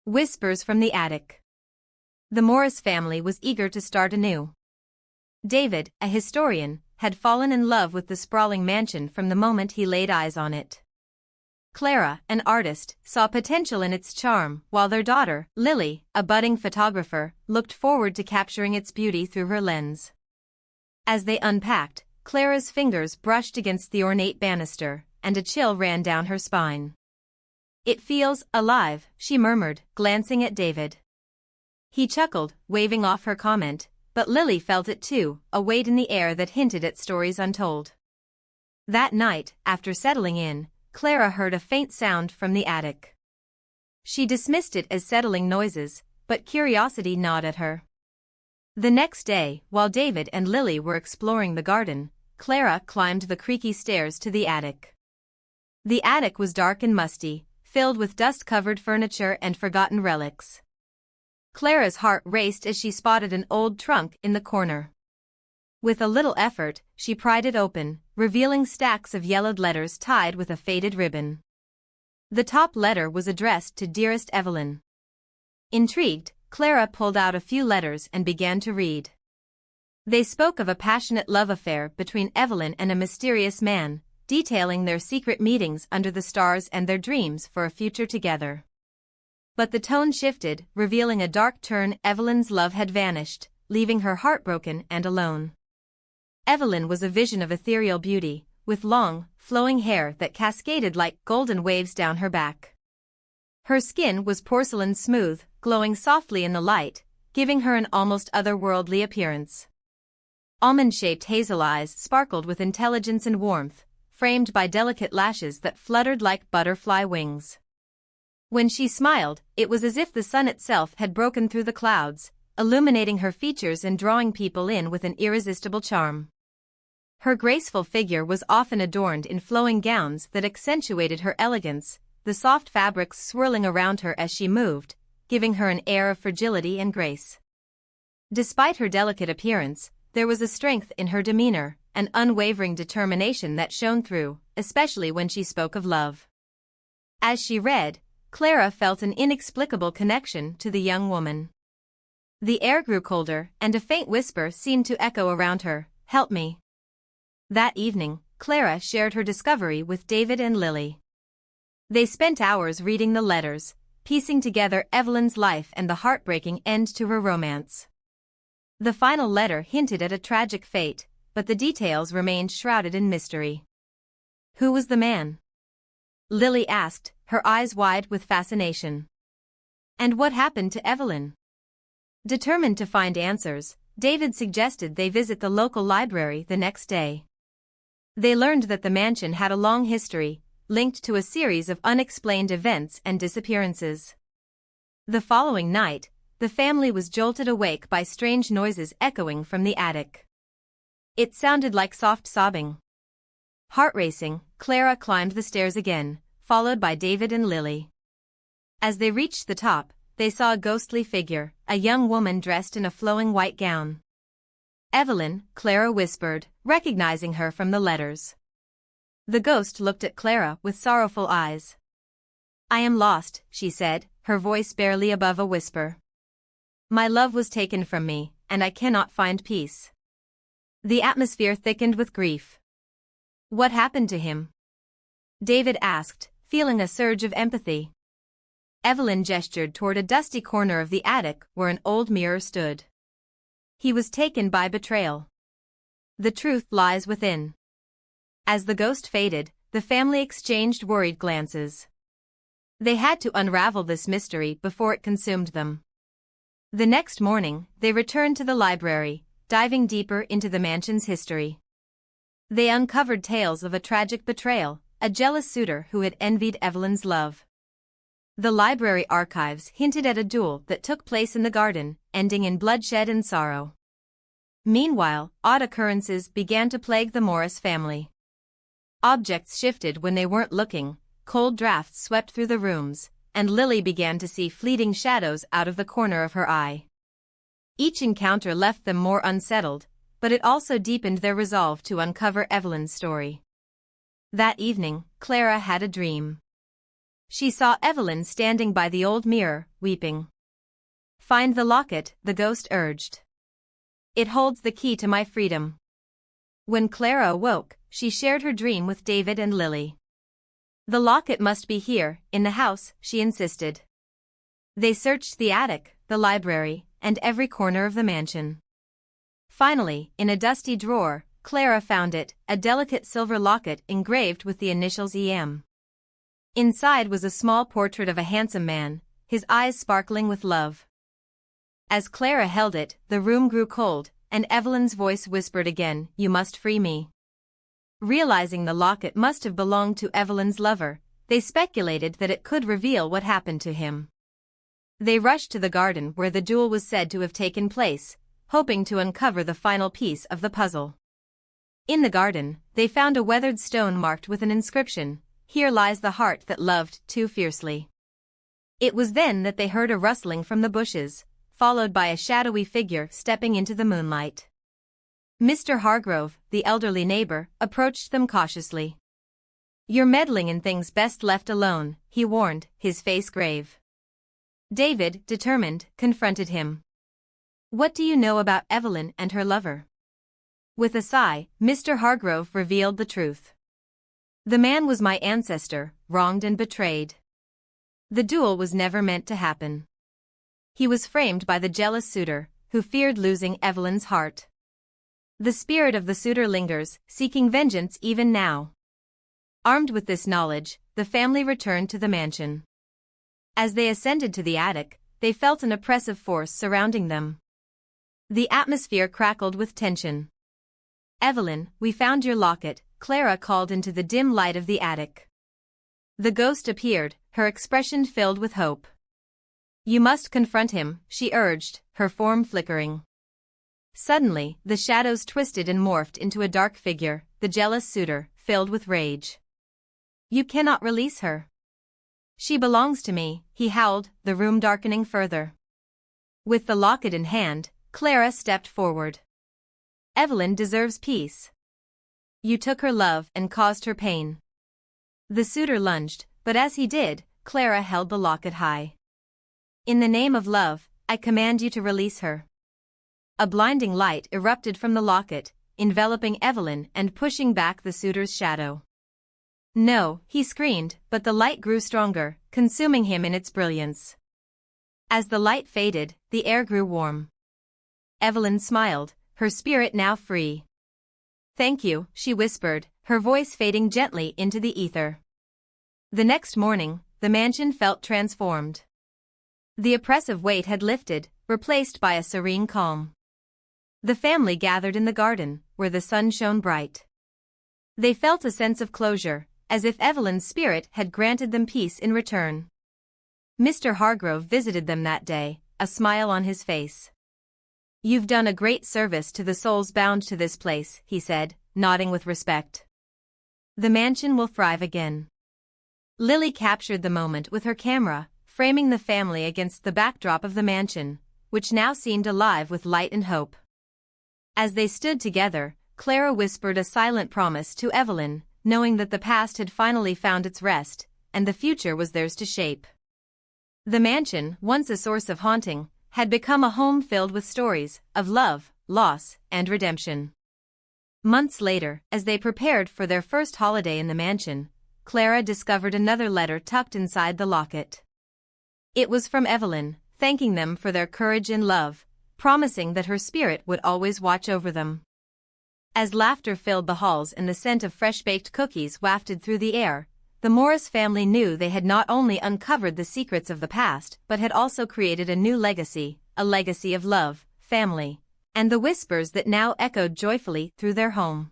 Whispers from the attic. The Morris family was eager to start anew. David, a historian, had fallen in love with the sprawling mansion from the moment he laid eyes on it. Clara, an artist, saw potential in its charm, while their daughter, Lily, a budding photographer, looked forward to capturing its beauty through her lens. As they unpacked, Clara's fingers brushed against the ornate banister, and a chill ran down her spine. "It feels alive," she murmured, glancing at David. He chuckled, waving off her comment, but Lily felt it too, a weight in the air that hinted at stories untold. That night, after settling in, Clara heard a faint sound from the attic. She dismissed it as settling noises, but curiosity gnawed at her. The next day, while David and Lily were exploring the garden, Clara climbed the creaky stairs to the attic. The attic was dark and musty, filled with dust-covered furniture and forgotten relics. Clara's heart raced as she spotted an old trunk in the corner. With a little effort, she pried it open, revealing stacks of yellowed letters tied with a faded ribbon. The top letter was addressed to Dearest Evelyn. Intrigued, Clara pulled out a few letters and began to read. They spoke of a passionate love affair between Evelyn and a mysterious man, detailing their secret meetings under the stars and their dreams for a future together. But the tone shifted, revealing a dark turn. Evelyn's love had vanished, leaving her heartbroken and alone. Evelyn was a vision of ethereal beauty, with long, flowing hair that cascaded like golden waves down her back. Her skin was porcelain smooth, glowing softly in the light, giving her an almost otherworldly appearance. Almond-shaped hazel eyes sparkled with intelligence and warmth, framed by delicate lashes that fluttered like butterfly wings. When she smiled, it was as if the sun itself had broken through the clouds, illuminating her features and drawing people in with an irresistible charm. Her graceful figure was often adorned in flowing gowns that accentuated her elegance, the soft fabrics swirling around her as she moved, giving her an air of fragility and grace. Despite her delicate appearance, there was a strength in her demeanor, an unwavering determination that shone through, especially when she spoke of love. As she read, Clara felt an inexplicable connection to the young woman. The air grew colder, and a faint whisper seemed to echo around her, "Help me." That evening, Clara shared her discovery with David and Lily. They spent hours reading the letters, piecing together Evelyn's life and the heartbreaking end to her romance. The final letter hinted at a tragic fate, but the details remained shrouded in mystery. Who was the man? Lily asked, her eyes wide with fascination. And what happened to Evelyn? Determined to find answers, David suggested they visit the local library the next day. They learned that the mansion had a long history, linked to a series of unexplained events and disappearances. The following night, the family was jolted awake by strange noises echoing from the attic. It sounded like soft sobbing. Heart racing, Clara climbed the stairs again, followed by David and Lily. As they reached the top, they saw a ghostly figure, a young woman dressed in a flowing white gown. "Evelyn," Clara whispered, recognizing her from the letters. The ghost looked at Clara with sorrowful eyes. "I am lost," she said, her voice barely above a whisper. "My love was taken from me, and I cannot find peace." The atmosphere thickened with grief. "What happened to him?" David asked, feeling a surge of empathy. Evelyn gestured toward a dusty corner of the attic where an old mirror stood. "He was taken by betrayal. The truth lies within." As the ghost faded, the family exchanged worried glances. They had to unravel this mystery before it consumed them. The next morning, they returned to the library, diving deeper into the mansion's history. They uncovered tales of a tragic betrayal, a jealous suitor who had envied Evelyn's love. The library archives hinted at a duel that took place in the garden, ending in bloodshed and sorrow. Meanwhile, odd occurrences began to plague the Morris family. Objects shifted when they weren't looking, cold drafts swept through the rooms, and Lily began to see fleeting shadows out of the corner of her eye. Each encounter left them more unsettled, but it also deepened their resolve to uncover Evelyn's story. That evening, Clara had a dream. She saw Evelyn standing by the old mirror, weeping. "Find the locket," the ghost urged. "It holds the key to my freedom." When Clara awoke, she shared her dream with David and Lily. "The locket must be here, in the house," she insisted. They searched the attic, the library, and every corner of the mansion. Finally, in a dusty drawer, Clara found it, a delicate silver locket engraved with the initials EM. Inside was a small portrait of a handsome man, his eyes sparkling with love. As Clara held it, the room grew cold, and Evelyn's voice whispered again, "You must free me." Realizing the locket must have belonged to Evelyn's lover, they speculated that it could reveal what happened to him. They rushed to the garden where the duel was said to have taken place, hoping to uncover the final piece of the puzzle. In the garden, they found a weathered stone marked with an inscription, "Here lies the heart that loved too fiercely." It was then that they heard a rustling from the bushes, followed by a shadowy figure stepping into the moonlight. Mr. Hargrove, the elderly neighbor, approached them cautiously. "You're meddling in things best left alone," he warned, his face grave. David, determined, confronted him. "What do you know about Evelyn and her lover?" With a sigh, Mr. Hargrove revealed the truth. "The man was my ancestor, wronged and betrayed. The duel was never meant to happen. He was framed by the jealous suitor, who feared losing Evelyn's heart. The spirit of the suitor lingers, seeking vengeance even now." Armed with this knowledge, the family returned to the mansion. As they ascended to the attic, they felt an oppressive force surrounding them. The atmosphere crackled with tension. "Evelyn, we found your locket," Clara called into the dim light of the attic. The ghost appeared, her expression filled with hope. "You must confront him," she urged, her form flickering. Suddenly, the shadows twisted and morphed into a dark figure, the jealous suitor, filled with rage. "You cannot release her. She belongs to me," he howled, the room darkening further. With the locket in hand, Clara stepped forward. "Evelyn deserves peace. You took her love and caused her pain." The suitor lunged, but as he did, Clara held the locket high. "In the name of love, I command you to release her." A blinding light erupted from the locket, enveloping Evelyn and pushing back the suitor's shadow. "No," he screamed, but the light grew stronger, consuming him in its brilliance. As the light faded, the air grew warm. Evelyn smiled, her spirit now free. "Thank you," she whispered, her voice fading gently into the ether. The next morning, the mansion felt transformed. The oppressive weight had lifted, replaced by a serene calm. The family gathered in the garden, where the sun shone bright. They felt a sense of closure, as if Evelyn's spirit had granted them peace in return. Mr. Hargrove visited them that day, a smile on his face. "You've done a great service to the souls bound to this place," he said, nodding with respect. "The mansion will thrive again." Lily captured the moment with her camera, framing the family against the backdrop of the mansion, which now seemed alive with light and hope. As they stood together, Clara whispered a silent promise to Evelyn, knowing that the past had finally found its rest, and the future was theirs to shape. The mansion, once a source of haunting, had become a home filled with stories of love, loss, and redemption. Months later, as they prepared for their first holiday in the mansion, Clara discovered another letter tucked inside the locket. It was from Evelyn, thanking them for their courage and love, promising that her spirit would always watch over them. As laughter filled the halls and the scent of fresh-baked cookies wafted through the air, the Morris family knew they had not only uncovered the secrets of the past but had also created a new legacy, a legacy of love, family, and the whispers that now echoed joyfully through their home.